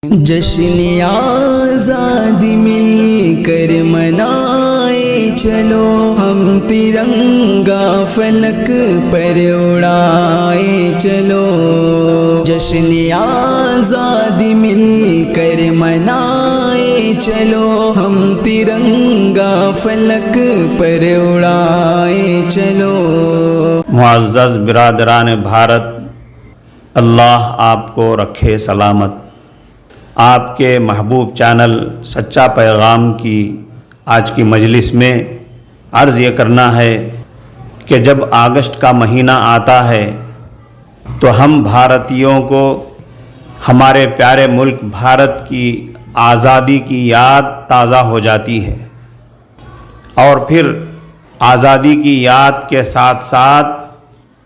جشن آزادی مل کر منائے چلو، ہم ترنگا فلک پر اڑائے چلو۔ جشن آزادی مل کر منائے چلو، ہم ترنگا فلک پر اڑائے چلو۔ معزز برادران بھارت، اللہ آپ کو رکھے سلامت۔ آپ کے محبوب چینل سچا پیغام کی آج کی مجلس میں عرض یہ کرنا ہے کہ جب اگست کا مہینہ آتا ہے تو ہم بھارتیوں کو ہمارے پیارے ملک بھارت کی آزادی کی یاد تازہ ہو جاتی ہے، اور پھر آزادی کی یاد کے ساتھ ساتھ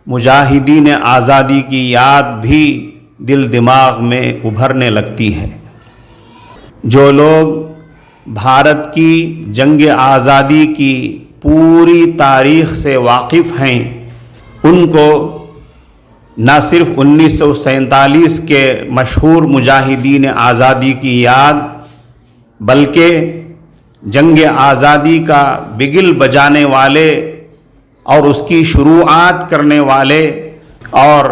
مجاہدین آزادی کی یاد بھی دل دماغ میں ابھرنے لگتی ہے۔ جو لوگ بھارت کی جنگ آزادی کی پوری تاریخ سے واقف ہیں، ان کو نہ صرف 1947 کے مشہور مجاہدین آزادی کی یاد، بلکہ جنگ آزادی کا بگل بجانے والے اور اس کی شروعات کرنے والے اور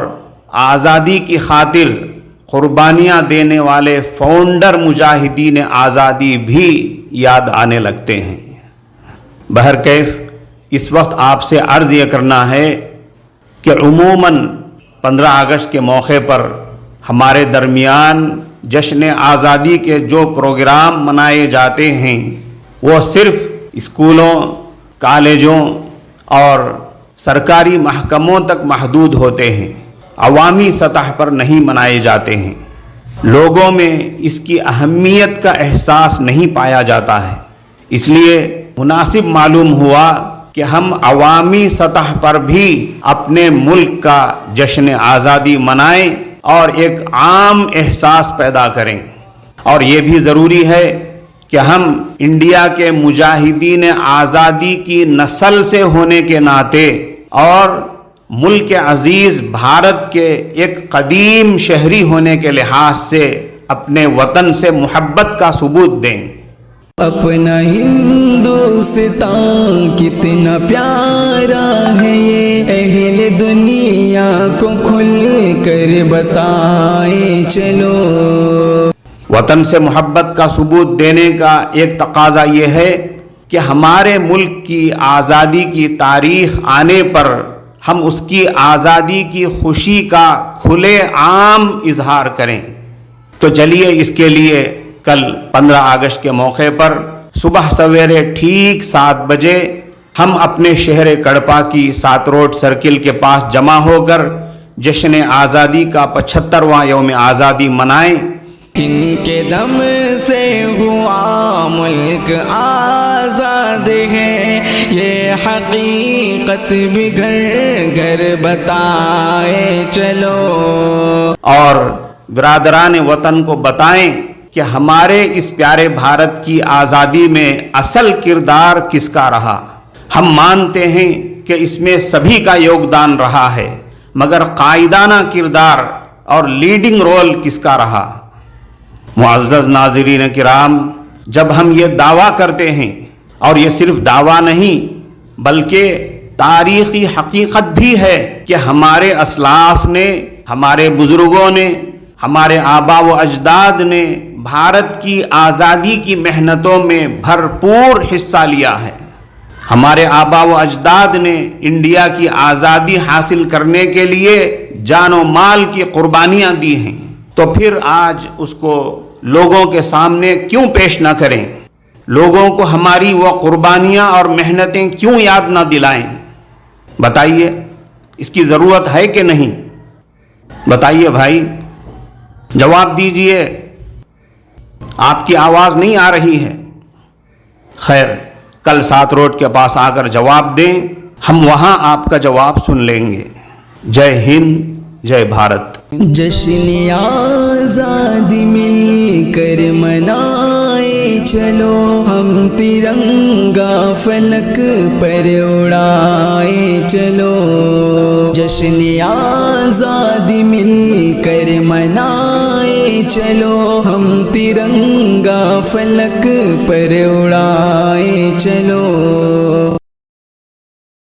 آزادی کی خاطر قربانیاں دینے والے فاؤنڈر مجاہدین آزادی بھی یاد آنے لگتے ہیں۔ بہرکیف اس وقت آپ سے عرض یہ کرنا ہے کہ عموماً 15 اگست کے موقع پر ہمارے درمیان جشن آزادی کے جو پروگرام منائے جاتے ہیں وہ صرف اسکولوں، کالجوں اور سرکاری محکموں تک محدود ہوتے ہیں، عوامی سطح پر نہیں منائے جاتے ہیں۔ لوگوں میں اس کی اہمیت کا احساس نہیں پایا جاتا ہے، اس لیے مناسب معلوم ہوا کہ ہم عوامی سطح پر بھی اپنے ملک کا جشن آزادی منائیں اور ایک عام احساس پیدا کریں۔ اور یہ بھی ضروری ہے کہ ہم انڈیا کے مجاہدین آزادی کی نسل سے ہونے کے ناطے اور ملک عزیز بھارت کے ایک قدیم شہری ہونے کے لحاظ سے اپنے وطن سے محبت کا ثبوت دیں۔ اپنا ہندوستان کتنا پیارا ہے، یہ اہل دنیا کو کھل کر بتائیں چلو۔ وطن سے محبت کا ثبوت دینے کا ایک تقاضا یہ ہے کہ ہمارے ملک کی آزادی کی تاریخ آنے پر ہم اس کی آزادی کی خوشی کا کھلے عام اظہار کریں۔ تو چلیے اس کے لیے کل 15 اگست کے موقع پر صبح سویرے ٹھیک 7 بجے ہم اپنے شہر کڑپا کی 7 روڈ سرکل کے پاس جمع ہو کر جشن آزادی کا 75واں یوم آزادی منائیں۔ ان کے دم سے ہوا ملک آزاد ہے، یہ حقیقت بھی گھر گھر بتائے چلو۔ اور برادران وطن کو بتائیں کہ ہمارے اس پیارے بھارت کی آزادی میں اصل کردار کس کا رہا۔ ہم مانتے ہیں کہ اس میں سبھی کا یوگدان رہا ہے، مگر قائدانہ کردار اور لیڈنگ رول کس کا رہا۔ معزز ناظرین کرام، جب ہم یہ دعویٰ کرتے ہیں، اور یہ صرف دعویٰ نہیں بلکہ تاریخی حقیقت بھی ہے کہ ہمارے اسلاف نے، ہمارے بزرگوں نے، ہمارے آبا و اجداد نے بھارت کی آزادی کی محنتوں میں بھرپور حصہ لیا ہے۔ ہمارے آبا و اجداد نے انڈیا کی آزادی حاصل کرنے کے لیے جان و مال کی قربانیاں دی ہیں، تو پھر آج اس کو لوگوں کے سامنے کیوں پیش نہ کریں؟ لوگوں کو ہماری وہ قربانیاں اور محنتیں کیوں یاد نہ دلائیں؟ بتائیے، اس کی ضرورت ہے کہ نہیں؟ بتائیے بھائی، جواب دیجئے۔ آپ کی آواز نہیں آ رہی ہے۔ خیر، کل 7 روڈ کے پاس آ کر جواب دیں، ہم وہاں آپ کا جواب سن لیں گے۔ جے ہند، جے بھارت۔ جشن آزادی مل کر منائے چلو، ہم ترنگا فلک پر اڑائے چلو، جشن آزادی مل کر منائے چلو، ہم ترنگا فلک پر اڑائے چلو۔